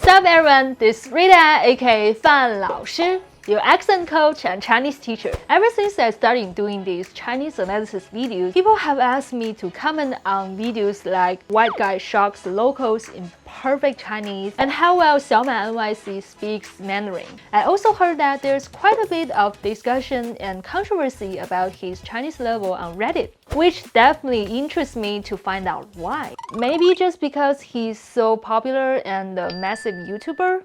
What's up, everyone? This is Rita, aka 范老师, your accent coach and Chinese teacher. Ever since I started doing these Chinese analysis videos, people have asked me to comment on videos like white guy shocks the locals in perfect Chinese and how well Xiaoma NYC speaks Mandarin. I also heard that there's quite a bit of discussion and controversy about his Chinese level on Reddit, which definitely interests me to find out why. Maybe just because he's so popular and a massive YouTuber?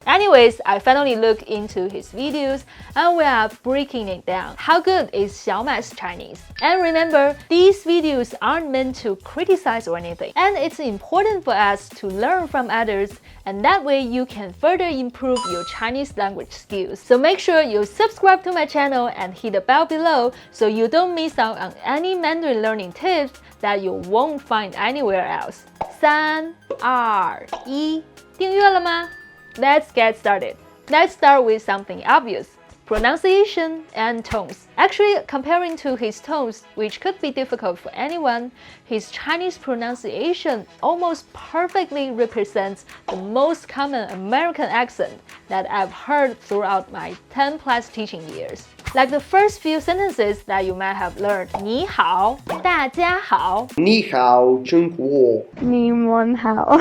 Anyways, I finally looked into his videos and we are breaking it down. How good is Xiaoma's Chinese? And remember, these videos aren't meant to criticize or anything. And it's important for us to learn from others, and that way you can further improve your Chinese language skills. So make sure you subscribe to my channel and hit the bell below so you don't miss out on any Mandarin learning tips that you won't find anywhere else. 3、2、1，订阅了吗？Let's get started. Let's start with something obvious. Pronunciation and tones. Actually, comparing to his tones, which could be difficult for anyone, his Chinese pronunciation almost perfectly represents the most common American accent that I've heard throughout my 10+ teaching years. Like the first few sentences that you might have learned. 你好，大家好。你好，中国。你们好。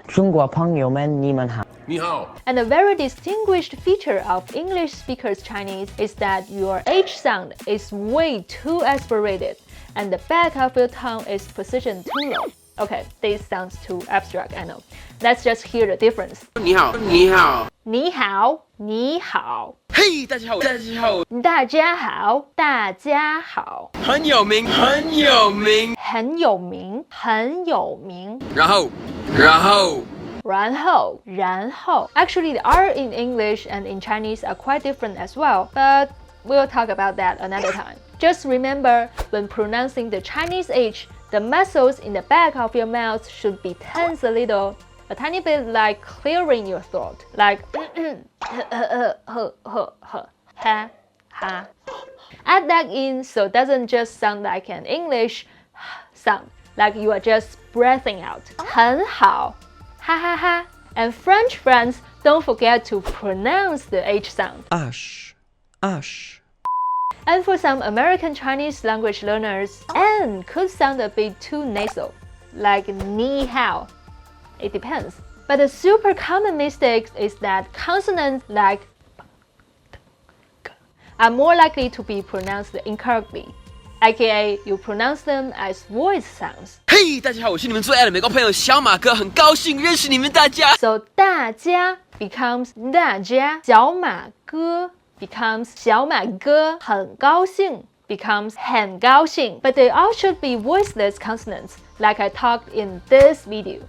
中国朋友们，你们好。你好。 And a very distinguished feature of English speakers Chinese is that your H sound is way too aspirated and the back of your tongue is positioned too low. Okay, this sounds too abstract, I know. Let's just hear the difference. 你好，你好。你好，你好。嘿，大家好，大家好。大家好，大家好。很有名，很有名。很有名，很有名。然后。Actually, the R in English and in Chinese are quite different as well, but we'll talk about that another time. Just remember, when pronouncing the Chinese H, the muscles in the back of your mouth should be tense a tiny bit like clearing your throat, like ha, ha. Add that in so it doesn't just sound like an English sound, like you are just breathing out. 很好 ha ha ha. And French friends, don't forget to pronounce the H sound. Ash. And for some American Chinese language learners, N could sound a bit too nasal, like 你好. It depends. But the super common mistake is that consonants like are more likely to be pronounced incorrectly, aka you pronounce them as voice sounds. 嘿，大家好，我是你们最爱的美国朋友小马哥，很高兴认识你们大家。So 大家 becomes 大家，小马哥 becomes 小马哥，很高兴 becomes 很高兴. But they all should be voiceless consonants, like I talked in this video.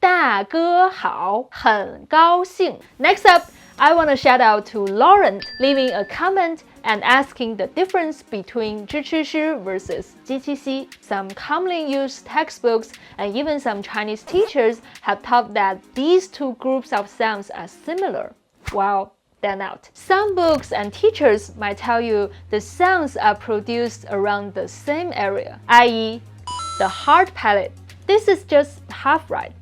大哥好，很高兴. Next up, I want to shout out to Laurent, leaving a comment and asking the difference between 支持师 versus 机器系. Some commonly used textbooks and even some Chinese teachers have taught that these two groups of sounds are similar. Well, they're not. Some books and teachers might tell you the sounds are produced around the same area, i.e., the hard palate. This is just half right.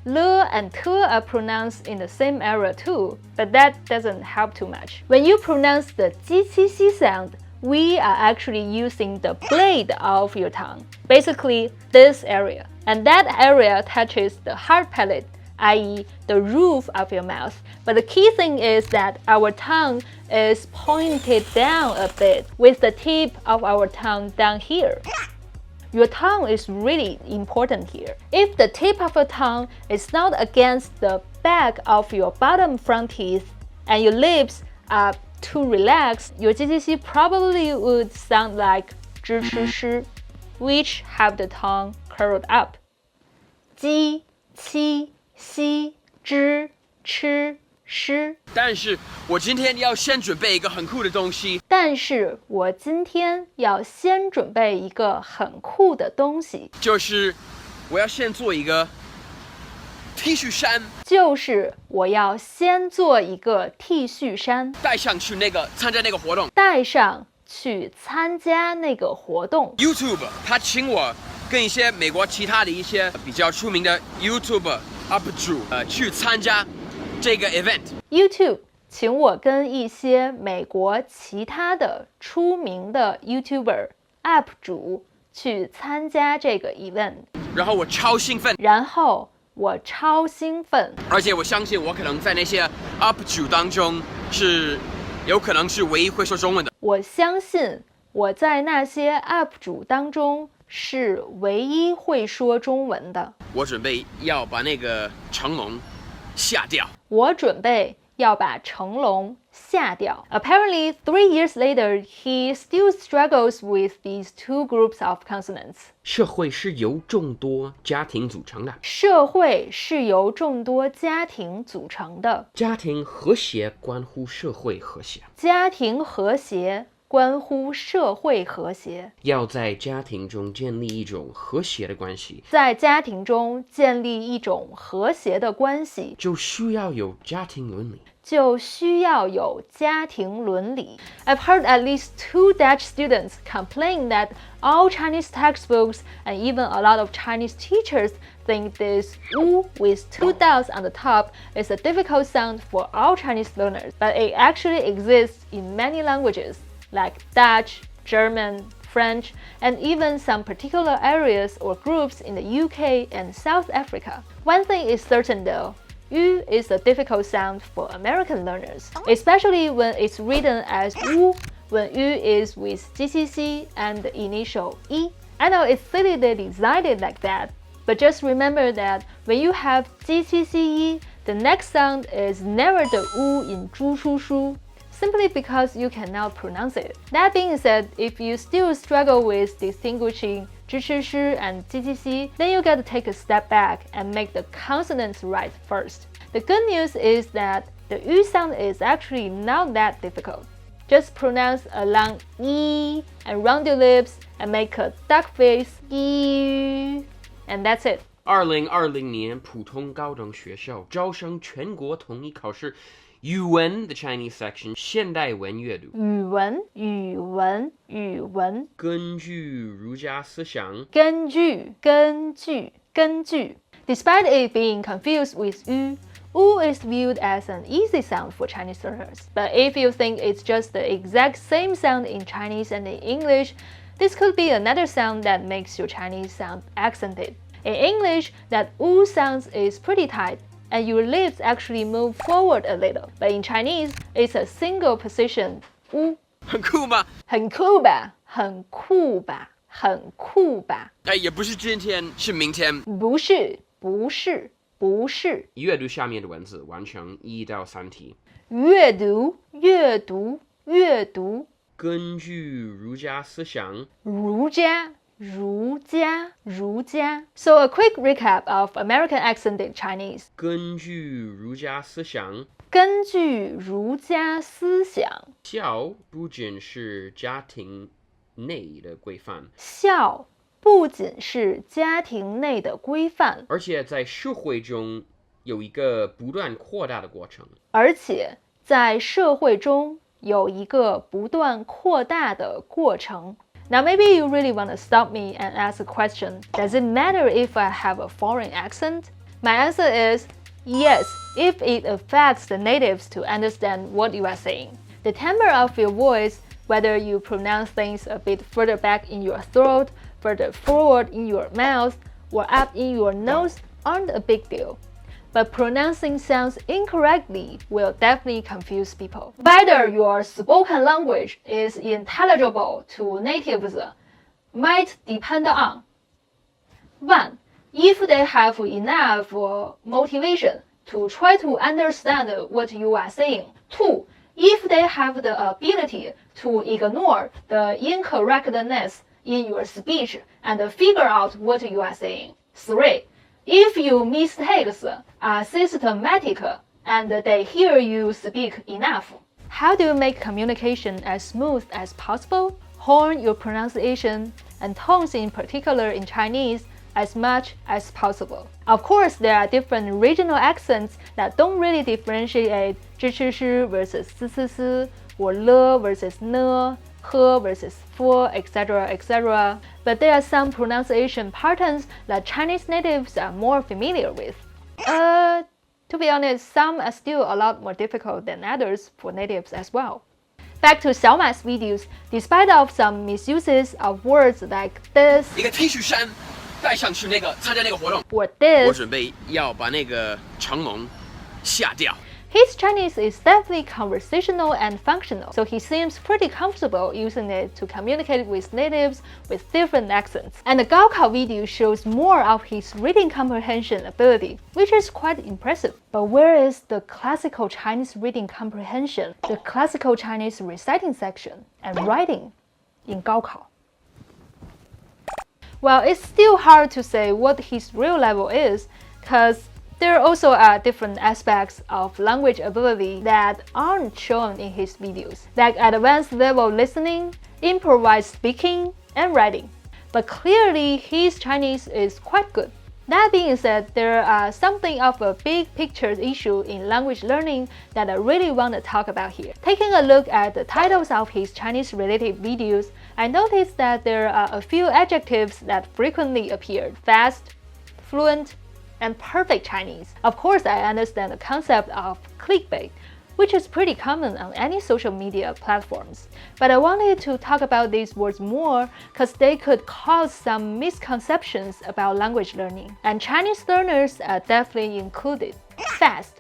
Le and te are pronounced in the same area too, but that doesn't help too much. When you pronounce the 机器系 sound, we are actually using the blade of your tongue, basically this area. And that area touches the hard palate, i.e. the roof of your mouth. But the key thing is that our tongue is pointed down a bit, with the tip of our tongue down here. Your tongue is really important here. If the tip of your tongue is not against the back of your bottom front teeth and your lips are too relaxed, your 机器系 probably would sound like 支持师, which have the tongue curled up. 机器系支持师. 但是我今天要先准备一个很酷的东西。就是我要先做一个 T 恤衫。带上去参加那个活动。去参加那个活动。 YouTube 他请我跟一些美国其他的一些比较出名的 YouTuber UP 主去参加这个 event。YouTube 请我跟一些美国其他的出名的 YouTuber UP 主去参加这个 event， 然后我超兴奋，而且我相信我可能在那些 UP 主当中是有可能是唯一会说中文的。我相信我在那些 UP 主当中是唯一会说中文的。我准备要把那个成龙下掉。Apparently, 3 years later, he still struggles with these two groups of consonants. 社会是由众多家庭组成的。家庭和谐关乎社会和谐。要在家庭中建立一种和谐的关系。就需要有家庭伦理。I've heard at least 2 Dutch students complain that all Chinese textbooks and even a lot of Chinese teachers think this "u" with 2 dots on the top is a difficult sound for all Chinese learners, but it actually exists in many languages like Dutch, German, French, and even some particular areas or groups in the UK and South Africa. One thing is certain though, "u" is a difficult sound for American learners, especially when it's written as "u" when "u" is with GCC and the initial "e." I know it's silly they designed it like that, but just remember that when you have GCCE, the next sound is never the "u" in 猪书书, simply because you cannot pronounce it. That being said, if you still struggle with distinguishing 支持师 and GCC, then you got to take a step back and make the consonants right first. The good news is that the "u" sound is actually not that difficult. Just pronounce a long "e" and round your lips and make a duck face "e", and that's it. 2020年普通高等学校招生全国统一考试语文 the Chinese section 现代文阅读。语文。根据儒家思想。根据。Despite it being confused with "u", "u" is viewed as an easy sound for Chinese learners. But if you think it's just the exact same sound in Chinese and in English, this could be another sound that makes your Chinese sound accented. In English, that "u" sound is pretty tight, and your lips actually move forward a little. But in Chinese, it's a single position "u." 很酷吗？很酷吧。也不是今天，是明天。不是。阅读下面的文字，完成1到3题。阅读。根据儒家思想。儒家。So a quick recap of American accented Chinese. 根据儒家思想。孝不仅是家庭内的规范。而且在社会中有一个不断扩大的过程。Now maybe you really want to stop me and ask a question. Does it matter if I have a foreign accent? My answer is yes, if it affects the natives to understand what you are saying. The timbre of your voice, whether you pronounce things a bit further back in your throat, further forward in your mouth, or up in your nose, aren't a big deal. But pronouncing sounds incorrectly will definitely confuse people. Whether your spoken language is intelligible to natives might depend on 1. If they have enough motivation to try to understand what you are saying. 2. If they have the ability to ignore the incorrectness in your speech and figure out what you are saying. 3. If your mistakes are systematic and they hear you speak enough. How do you make communication as smooth as possible? Hone your pronunciation and tones in particular in Chinese as much as possible. Of course, there are different regional accents that don't really differentiate 支持师 versus 丝丝丝 or le versus ne. he versus fu, etc., etc. But there are some pronunciation patterns that Chinese natives are more familiar with. To be honest, some are still a lot more difficult than others for natives as well. Back to Xiaoma's videos, despite of some misuses of words like this 一个 T 恤衫带上去参加那个活动 or this, 我准备要把那个承蒙下掉 his Chinese is definitely conversational and functional, so he seems pretty comfortable using it to communicate with natives with different accents. And the Gaokao video shows more of his reading comprehension ability, which is quite impressive. But where is the classical Chinese reading comprehension, the classical Chinese reciting section, and writing in Gaokao? Well, it's still hard to say what his real level is, because there also are different aspects of language ability that aren't shown in his videos, like advanced level listening, improvised speaking, and writing. But clearly, his Chinese is quite good. That being said, there are something of a big picture issue in language learning that I really want to talk about here. Taking a look at the titles of his Chinese-related videos, I noticed that there are a few adjectives that frequently appeared: fast, fluent, and perfect Chinese. Of course, I understand the concept of clickbait, which is pretty common on any social media platforms. But I wanted to talk about these words more because they could cause some misconceptions about language learning. And Chinese learners are definitely included. Fast.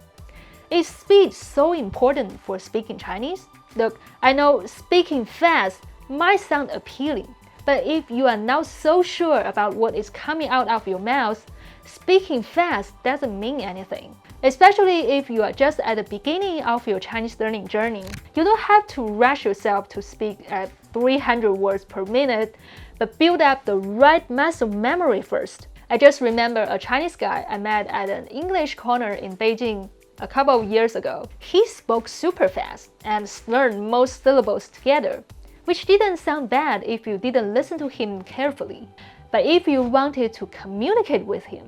Is speed so important for speaking Chinese? Look, I know speaking fast might sound appealing, but if you are not so sure about what is coming out of your mouth, speaking fast doesn't mean anything, especially if you are just at the beginning of your Chinese learning journey. You don't have to rush yourself to speak at 300 words per minute, but build up the right muscle memory first. I just remember a Chinese guy I met at an English corner in Beijing a couple of years ago. He spoke super fast and learned most syllables together, which didn't sound bad if you didn't listen to him carefully. But if you wanted to communicate with him,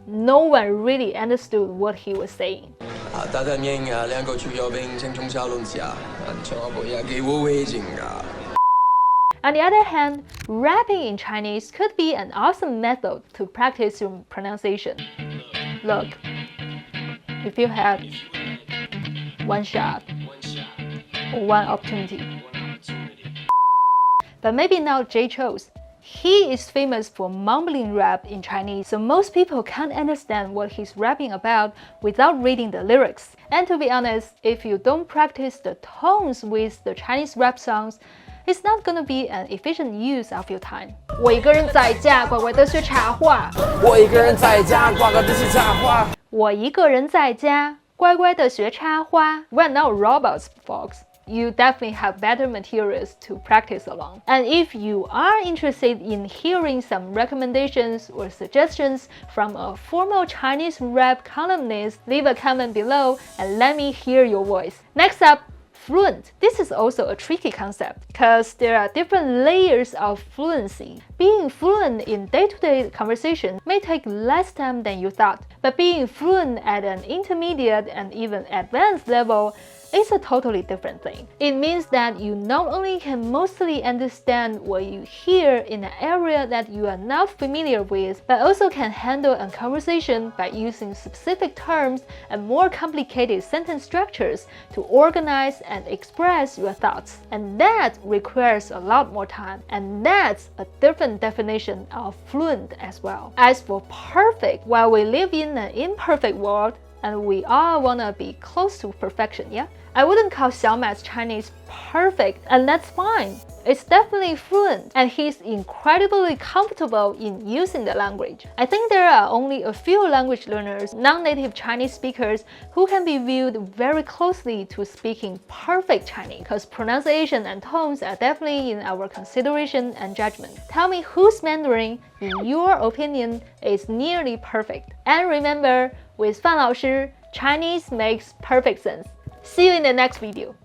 no one really understood what he was saying. On the other hand, rapping in Chinese could be an awesome method to practice your pronunciation. Look, if you had one shot or one opportunity. But maybe not Jay chose. He is famous for mumbling rap in Chinese, so most people can't understand what he's rapping about without reading the lyrics. And to be honest, if you don't practice the tones with the Chinese rap songs, it's not gonna be an efficient use of your time. 我一个人在家乖乖地学插画。我一个人在家乖乖地学插画。我一个人在家乖乖地学插画。We're not robots, folks. You definitely have better materials to practice along. And if you are interested in hearing some recommendations or suggestions from a formal Chinese rap columnist, leave a comment below and let me hear your voice. Next up, fluent. This is also a tricky concept because there are different layers of fluency. Being fluent in day-to-day conversation may take less time than you thought, but being fluent at an intermediate and even advanced level is a totally different thing. It means that you not only can mostly understand what you hear in an area that you are not familiar with, but also can handle a conversation by using specific terms and more complicated sentence structures to organize and express your thoughts. And that requires a lot more time, and that's a different definition of fluent as well. As for perfect, while we live in an imperfect world, and we all wanna be close to perfection, yeah? I wouldn't call Xiaoma's Chinese perfect, and that's fine. It's definitely fluent, and he's incredibly comfortable in using the language. I think there are only a few language learners, non-native Chinese speakers, who can be viewed very closely to speaking perfect Chinese, because pronunciation and tones are definitely in our consideration and judgment. Tell me whose Mandarin, in your opinion, is nearly perfect. And remember, with Fan 老师, Chinese makes perfect sense. See you in the next video.